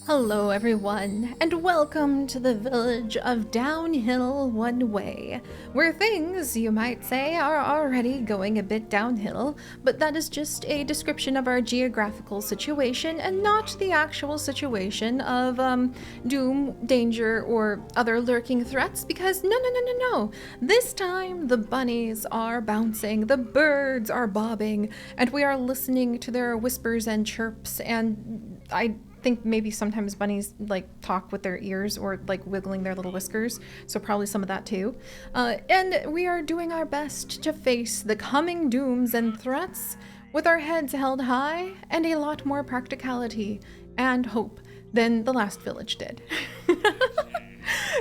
Hello everyone, and welcome to the village of Downhill One Way, where things, you might say, are already going a bit downhill, but that is just a description of our geographical situation and not the actual situation of doom, danger, or other lurking threats, because no. This time the bunnies are bouncing, the birds are bobbing, and we are listening to their whispers and chirps, and I think maybe sometimes bunnies like talk with their ears or like wiggling their little whiskers, so probably some of that too. And we are doing our best to face the coming dooms and threats with our heads held high and a lot more practicality and hope than the last village did.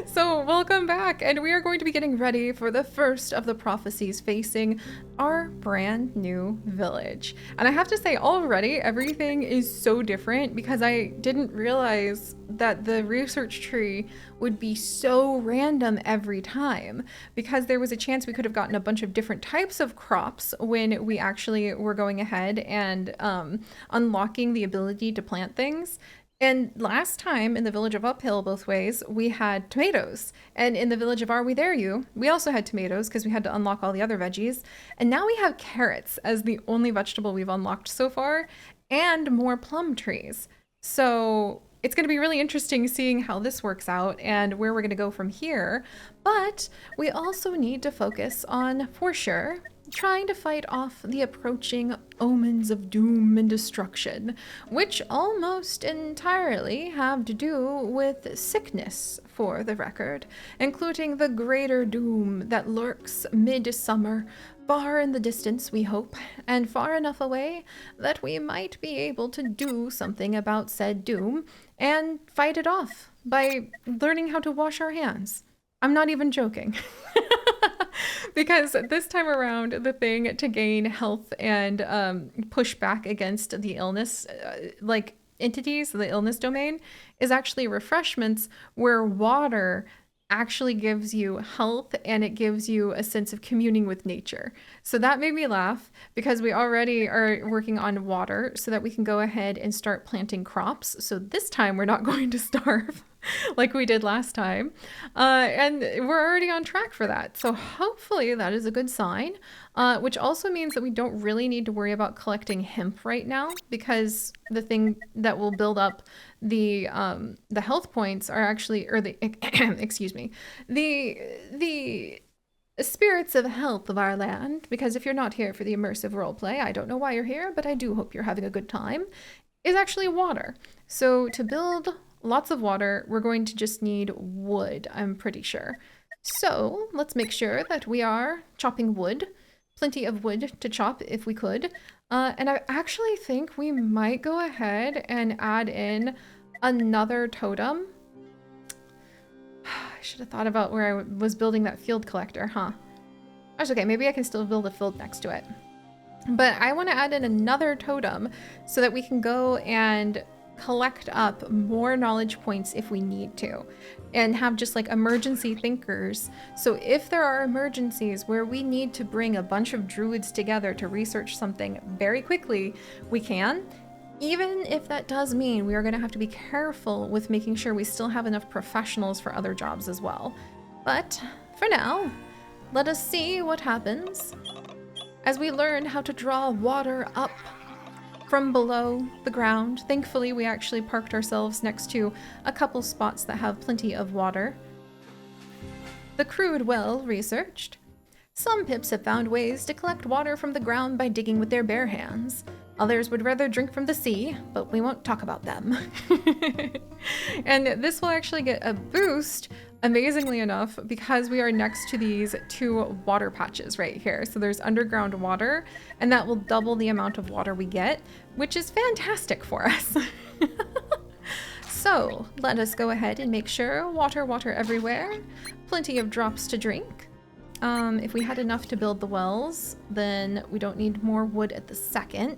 So welcome back, and we are going to be getting ready for the first of the prophecies facing our brand new village. And I have to say, already everything is so different because I didn't realize that the research tree would be so random every time, because there was a chance we could have gotten a bunch of different types of crops when we actually were going ahead and unlocking the ability to plant things. And last time in the village of Uphill both ways, we had tomatoes. And in the village of Are We There You, we also had tomatoes because we had to unlock all the other veggies. And now we have carrots as the only vegetable we've unlocked so far, and more plum trees. So it's going to be really interesting seeing how this works out and where we're going to go from here. But we also need to focus on, for sure, trying to fight off the approaching omens of doom and destruction, which almost entirely have to do with sickness, for the record, including the greater doom that lurks mid-summer, far in the distance, we hope, and far enough away that we might be able to do something about said doom and fight it off by learning how to wash our hands. I'm not even joking. Because this time around, the thing to gain health and push back against the illness, like entities, the illness domain, is actually refreshments, where water actually gives you health and it gives you a sense of communing with nature. So that made me laugh because we already are working on water so that we can go ahead and start planting crops. So this time we're not going to starve like we did last time. And we're already on track for that. So hopefully that is a good sign, which also means that we don't really need to worry about collecting hemp right now, because the thing that will build up the health points are actually, or the, excuse me, the spirits of health of our land, because if you're not here for the immersive roleplay, I don't know why you're here, but I do hope you're having a good time, is actually water. So to build lots of water, we're going to just need wood, I'm pretty sure. So let's make sure that we are chopping wood, plenty of wood to chop if we could. And I actually think we might go ahead and add in another totem. I should have thought about where I was building that field collector, huh? That's okay, maybe I can still build a field next to it. But I want to add in another totem so that we can go and collect up more knowledge points if we need to, and have just like emergency thinkers. So if there are emergencies where we need to bring a bunch of druids together to research something very quickly, we can. Even if that does mean we are going to have to be careful with making sure we still have enough professionals for other jobs as well. But for now, let us see what happens as we learn how to draw water up from below the ground. Thankfully, we actually parked ourselves next to a couple spots that have plenty of water. The crude well researched. Some pips have found ways to collect water from the ground by digging with their bare hands. Others would rather drink from the sea, but we won't talk about them. And this will actually get a boost, amazingly enough, because we are next to these two water patches right here. So there's underground water, and that will double the amount of water we get, which is fantastic for us. So let us go ahead and make sure water everywhere, plenty of drops to drink. If we had enough to build the wells, then we don't need more wood at the second.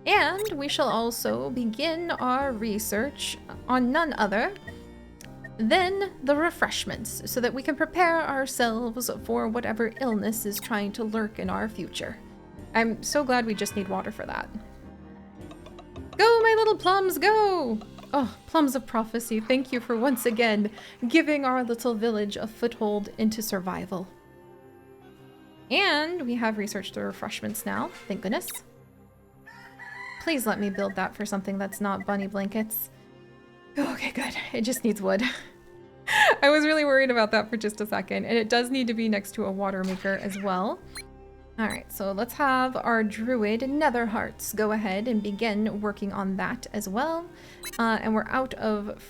And we shall also begin our research on none other than the refreshments, so that we can prepare ourselves for whatever illness is trying to lurk in our future. I'm so glad we just need water for that. Go, my little plums, go! Oh, plums of prophecy, thank you for once again giving our little village a foothold into survival. And we have researched the refreshments now, thank goodness. Please let me build that for something that's not bunny blankets. Okay, good. It just needs wood. I was really worried about that for just a second, and it does need to be next to a water maker as well. All right, so let's have our druid Netherhearts go ahead and begin working on that as well. And we're out of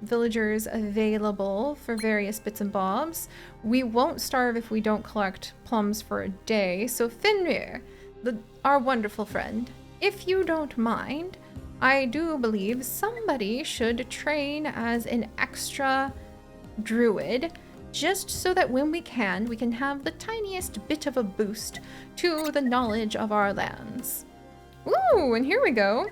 villagers available for various bits and bobs. We won't starve if we don't collect plums for a day. So Fenrir, our wonderful friend, if you don't mind, I do believe somebody should train as an extra druid, just so that when we can have the tiniest bit of a boost to the knowledge of our lands. Ooh, and here we go.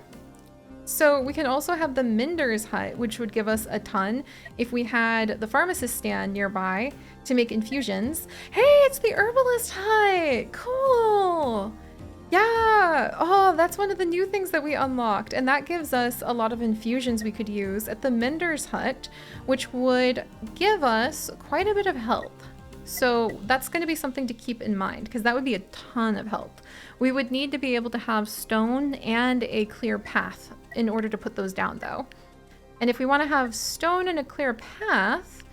So we can also have the Mender's Hut, which would give us a ton if we had the pharmacist stand nearby to make infusions. Hey, it's the herbalist hut! Cool! Yeah! Oh, that's one of the new things that we unlocked, and that gives us a lot of infusions we could use at the Mender's Hut, which would give us quite a bit of health. So that's going to be something to keep in mind, because that would be a ton of health. We would need to be able to have stone and a clear path in order to put those down, though. And if we want to have stone and a clear path,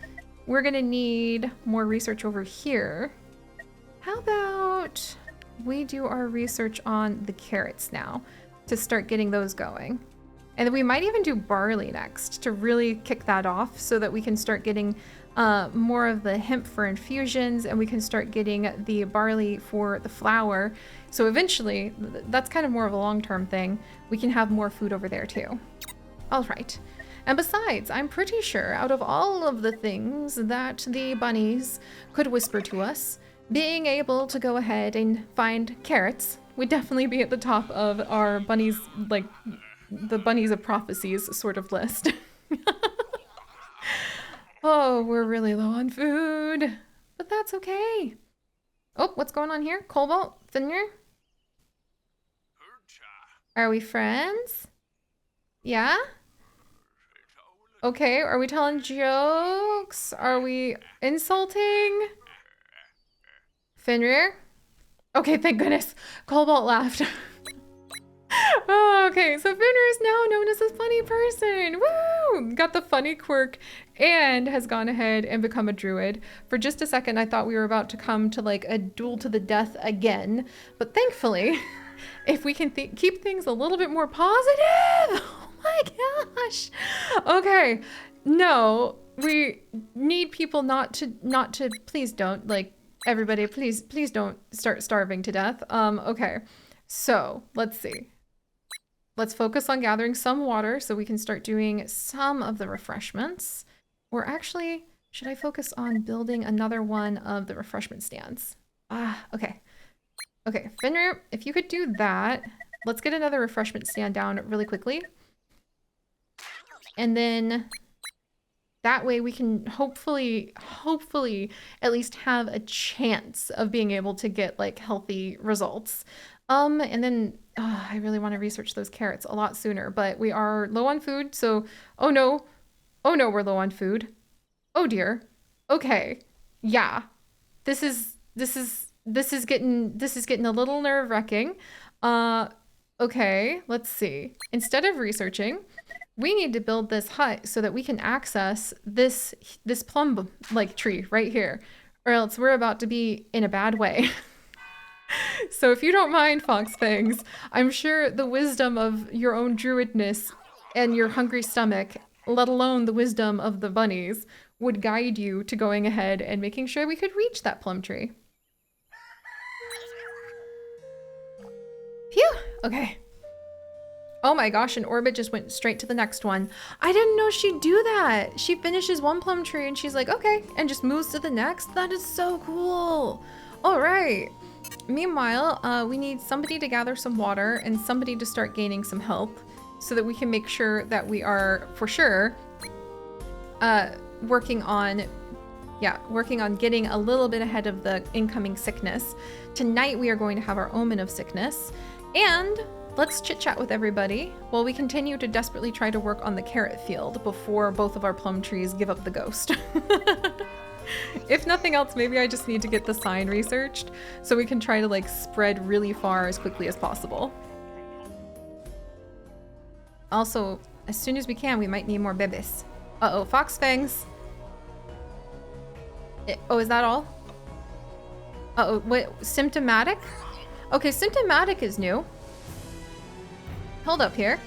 we're going to need more research over here. How about we do our research on the carrots now to start getting those going? And then we might even do barley next to really kick that off so that we can start getting more of the hemp for infusions, and we can start getting the barley for the flour. So eventually, that's kind of more of a long-term thing. We can have more food over there too. All right. And besides, I'm pretty sure out of all of the things that the bunnies could whisper to us, being able to go ahead and find carrots would definitely be at the top of our bunnies, like the bunnies of prophecies sort of list. Oh, we're really low on food, but that's okay. Oh, what's going on here? Cobalt? Fenrir? Are we friends? Yeah? Okay, are we telling jokes? Are we insulting? Fenrir? Okay, thank goodness. Cobalt laughed. Oh, okay, so Fenrir is now known as a funny person. Woo! Got the funny quirk and has gone ahead and become a druid. For just a second, I thought we were about to come to like a duel to the death again. But thankfully, if we can keep things a little bit more positive. Oh my gosh. Okay, no, we need people not to, please don't, like, everybody, please don't start starving to death. Okay, so let's see. Let's focus on gathering some water so we can start doing some of the refreshments. Or actually, should I focus on building another one of the refreshment stands? Okay. Okay, Fenrir, if you could do that, let's get another refreshment stand down really quickly. And then that way we can hopefully at least have a chance of being able to get like healthy results. And then I really want to research those carrots a lot sooner, but we are low on food. So, oh no, we're low on food. Oh dear. Okay. Yeah. This is getting a little nerve-wracking. Okay, let's see. Instead of researching, we need to build this hut so that we can access this plum like tree right here, or else we're about to be in a bad way. So if you don't mind, Foxfangs, I'm sure the wisdom of your own druidness and your hungry stomach, let alone the wisdom of the bunnies, would guide you to going ahead and making sure we could reach that plum tree. Phew, okay. Oh my gosh, and Orbit just went straight to the next one. I didn't know she'd do that. She finishes one plum tree and she's like, okay, and just moves to the next. That is so cool. All right. Meanwhile, we need somebody to gather some water and somebody to start gaining some health so that we can make sure that we are, for sure, working on getting a little bit ahead of the incoming sickness. Tonight we are going to have our omen of sickness, and let's chit chat with everybody while we continue to desperately try to work on the carrot field before both of our plum trees give up the ghost. If nothing else, maybe I just need to get the sign researched so we can try to like spread really far as quickly as possible. Also, as soon as we can, we might need more bebes. Uh-oh, fox fangs. Oh, is that all? Uh-oh, wait, symptomatic? Okay, symptomatic is new. Hold up here.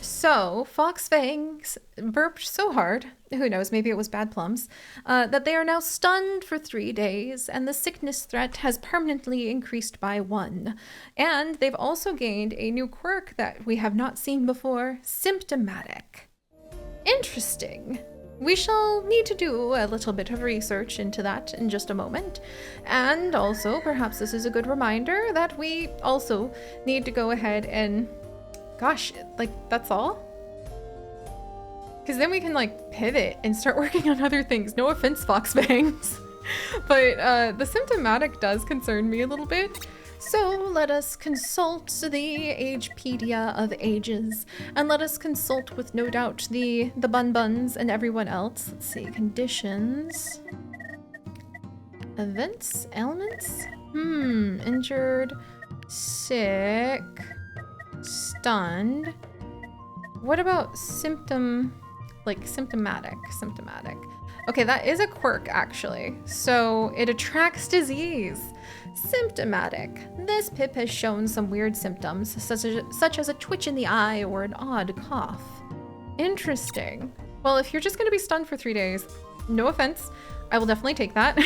So, fox fangs burped so hard, who knows, maybe it was bad plums, that they are now stunned for 3 days, and the sickness threat has permanently increased by 1. And they've also gained a new quirk that we have not seen before, symptomatic. Interesting. We shall need to do a little bit of research into that in just a moment. And also, perhaps this is a good reminder that we also need to go ahead and... Gosh, like, that's all? Because then we can, like, pivot and start working on other things. No offense, fox fangs. But the symptomatic does concern me a little bit. So let us consult the Agepedia of ages, and let us consult with, no doubt, the bun-buns and everyone else. Let's see, conditions. Events, ailments? Injured, sick, stunned. What about symptomatic? Okay, that is a quirk, actually. So it attracts disease. Symptomatic. This pip has shown some weird symptoms, such as a twitch in the eye or an odd cough. Interesting. Well, if you're just going to be stunned for 3 days, no offense, I will definitely take that.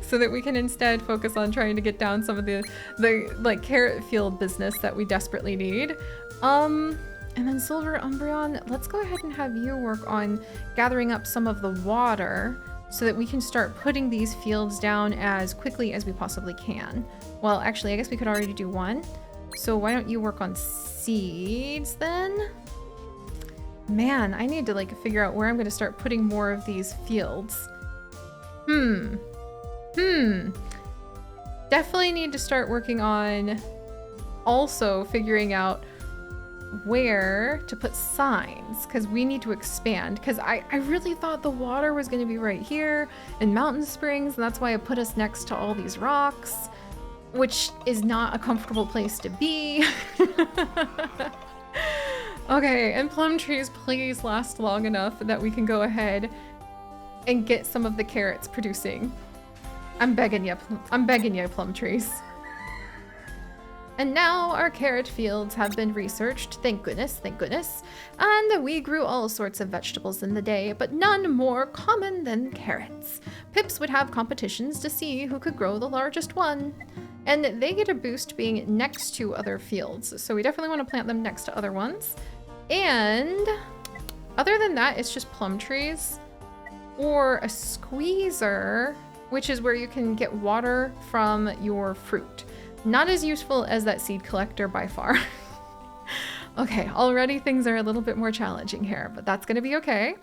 So that we can instead focus on trying to get down some of the like carrot field business that we desperately need. And then Silver Umbreon, let's go ahead and have you work on gathering up some of the water so that we can start putting these fields down as quickly as we possibly can. Well, actually, I guess we could already do one. So why don't you work on seeds then? Man, I need to like figure out where I'm going to start putting more of these fields. Definitely need to start working on also figuring out where to put signs, because we need to expand, because I really thought the water was going to be right here in Mountain Springs, and that's why I put us next to all these rocks, which is not a comfortable place to be. Okay, and plum trees, please last long enough that we can go ahead and get some of the carrots producing. I'm begging you, plum trees. And now our carrot fields have been researched, thank goodness, and we grew all sorts of vegetables in the day, but none more common than carrots. Pips would have competitions to see who could grow the largest one, and they get a boost being next to other fields, so we definitely want to plant them next to other ones. And other than that, it's just plum trees or a squeezer, which is where you can get water from your fruit. Not as useful as that seed collector by far. Okay, already things are a little bit more challenging here, but that's gonna be okay.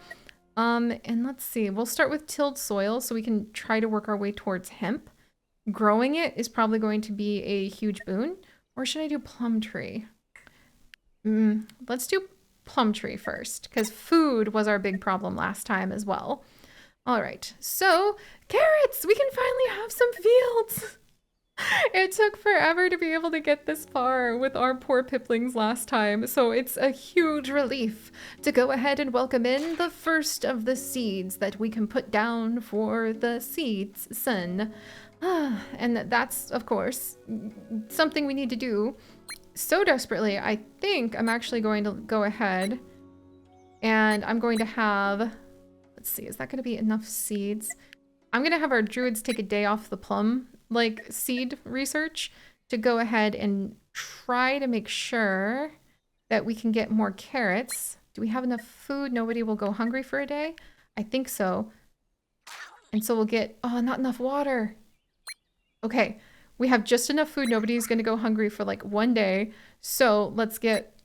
And let's see, we'll start with tilled soil so we can try to work our way towards hemp. Growing it is probably going to be a huge boon. Or should I do plum tree? Let's do plum tree first, because food was our big problem last time as well. All right, so carrots, we can finally have some fields. It took forever to be able to get this far with our poor piplings last time, so it's a huge relief to go ahead and welcome in the first of the seeds that we can put down for the seeds son. And that's, of course, something we need to do so desperately. I think I'm actually going to go ahead and I'm going to have, let's see, is that going to be enough seeds? I'm going to have our druids take a day off the plum seed research to go ahead and try to make sure that we can get more carrots. Do we have enough food? Nobody will go hungry for a day? I think so. And so we'll get, oh, not enough water. Okay, we have just enough food. Nobody's going to go hungry for like 1 day. So let's get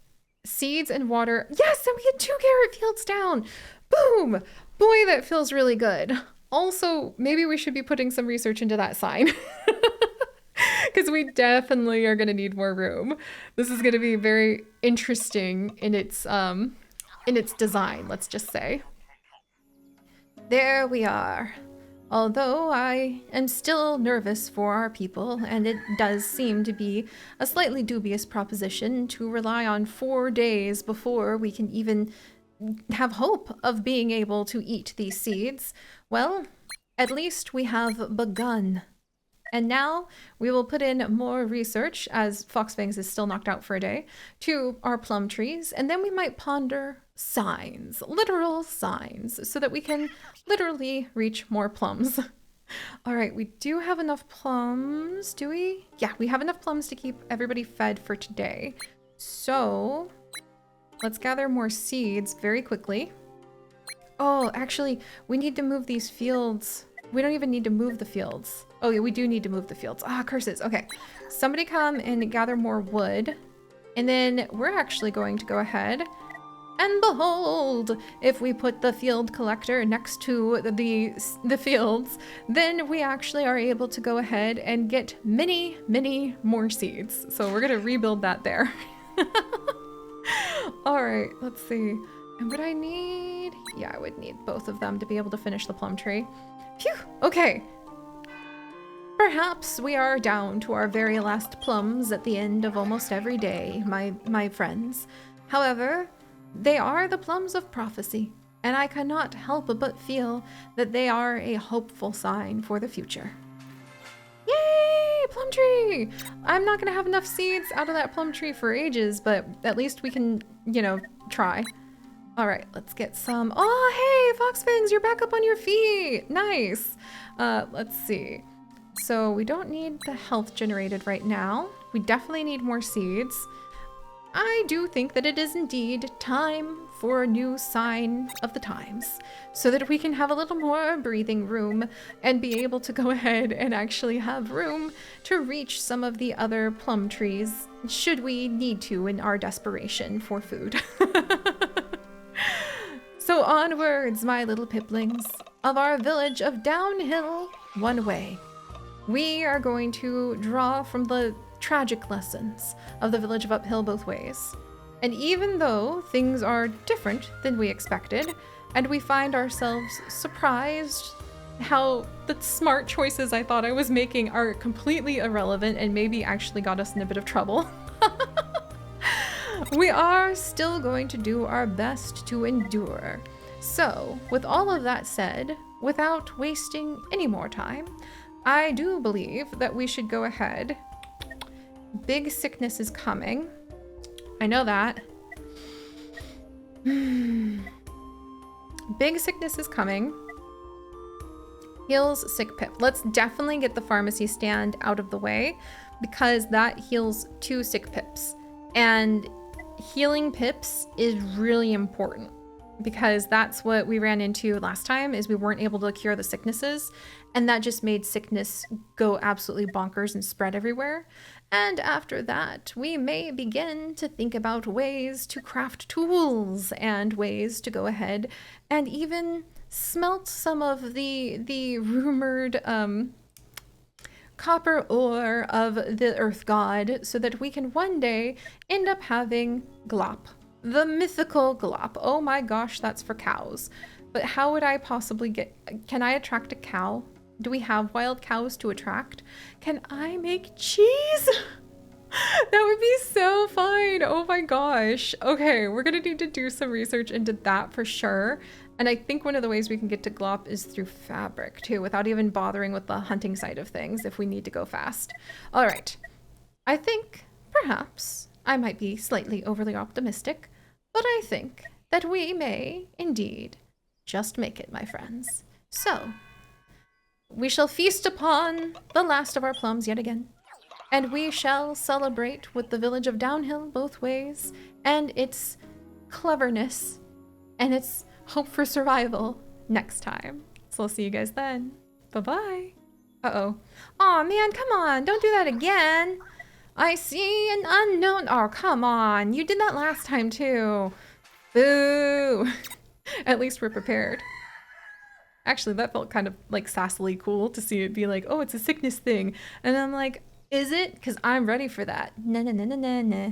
seeds and water. Yes, and we get 2 carrot fields down. Boom! Boy, that feels really good. Also, maybe we should be putting some research into that sign. Because we definitely are going to need more room. This is going to be very interesting in its design, let's just say. There we are. Although I am still nervous for our people, and it does seem to be a slightly dubious proposition to rely on 4 days before we can even have hope of being able to eat these seeds, well, at least we have begun. And now we will put in more research, as Foxfangs is still knocked out for a day, to our plum trees, and then we might ponder signs, literal signs, so that we can literally reach more plums. All right, we do have enough plums, do we? Yeah, we have enough plums to keep everybody fed for today. So let's gather more seeds very quickly. Oh, actually, we need to move these fields. We don't even need to move the fields. Oh yeah, we do need to move the fields. Ah, curses. Okay, somebody come and gather more wood. And then we're actually going to go ahead and behold, if we put the field collector next to the fields, then we actually are able to go ahead and get many, many more seeds. So we're gonna rebuild that there. All right, let's see. And what I need? Yeah, I would need both of them to be able to finish the plum tree. Phew, okay. Perhaps we are down to our very last plums at the end of almost every day, my friends. However, they are the plums of prophecy, and I cannot help but feel that they are a hopeful sign for the future. Yay, plum tree! I'm not gonna have enough seeds out of that plum tree for ages, but at least we can, you know, try. All right, let's get some. Oh, hey, Foxfangs, you're back up on your feet. Nice. Let's see. So we don't need the health generated right now. We definitely need more seeds. I do think that it is indeed time for a new sign of the times, so that we can have a little more breathing room and be able to go ahead and actually have room to reach some of the other plum trees, should we need to in our desperation for food. So onwards, my little piplings, of our village of Downhill one way. We are going to draw from the tragic lessons of the village of Uphill both ways. And even though things are different than we expected, and we find ourselves surprised how the smart choices I thought I was making are completely irrelevant and maybe actually got us in a bit of trouble, we are still going to do our best to endure. So, with all of that said, without wasting any more time, I do believe that we should go ahead. Big sickness is coming. I know that. Big sickness is coming. Heals sick pip. Let's definitely get the pharmacy stand out of the way because that heals 2 sick pips. And healing pips is really important because that's what we ran into last time is we weren't able to cure the sicknesses, and that just made sickness go absolutely bonkers and spread everywhere. And after that, we may begin to think about ways to craft tools and ways to go ahead and even smelt some of the rumored copper ore of the earth god so that we can one day end up having glop. The mythical glop. Oh my gosh, that's for cows. But how would I possibly get... Can I attract a cow? Do we have wild cows to attract? Can I make cheese? That would be so fun. Oh my gosh. Okay, we're gonna need to do some research into that for sure. And I think one of the ways we can get to glop is through fabric too, without even bothering with the hunting side of things if we need to go fast. All right. I think perhaps I might be slightly overly optimistic, but I think that we may indeed just make it, my friends. So, we shall feast upon the last of our plums yet again, and we shall celebrate with the village of Downhill both ways, and its cleverness, and its hope for survival next time. So I'll see you guys then. Bye-bye. Uh-oh. Aw, man, come on, don't do that again. I see an unknown. Oh, come on. You did that last time too. Boo. At least we're prepared. Actually, that felt kind of like sassily cool to see it be like, oh, it's a sickness thing. And I'm like, Is it? Because I'm ready for that. Na na na na na na.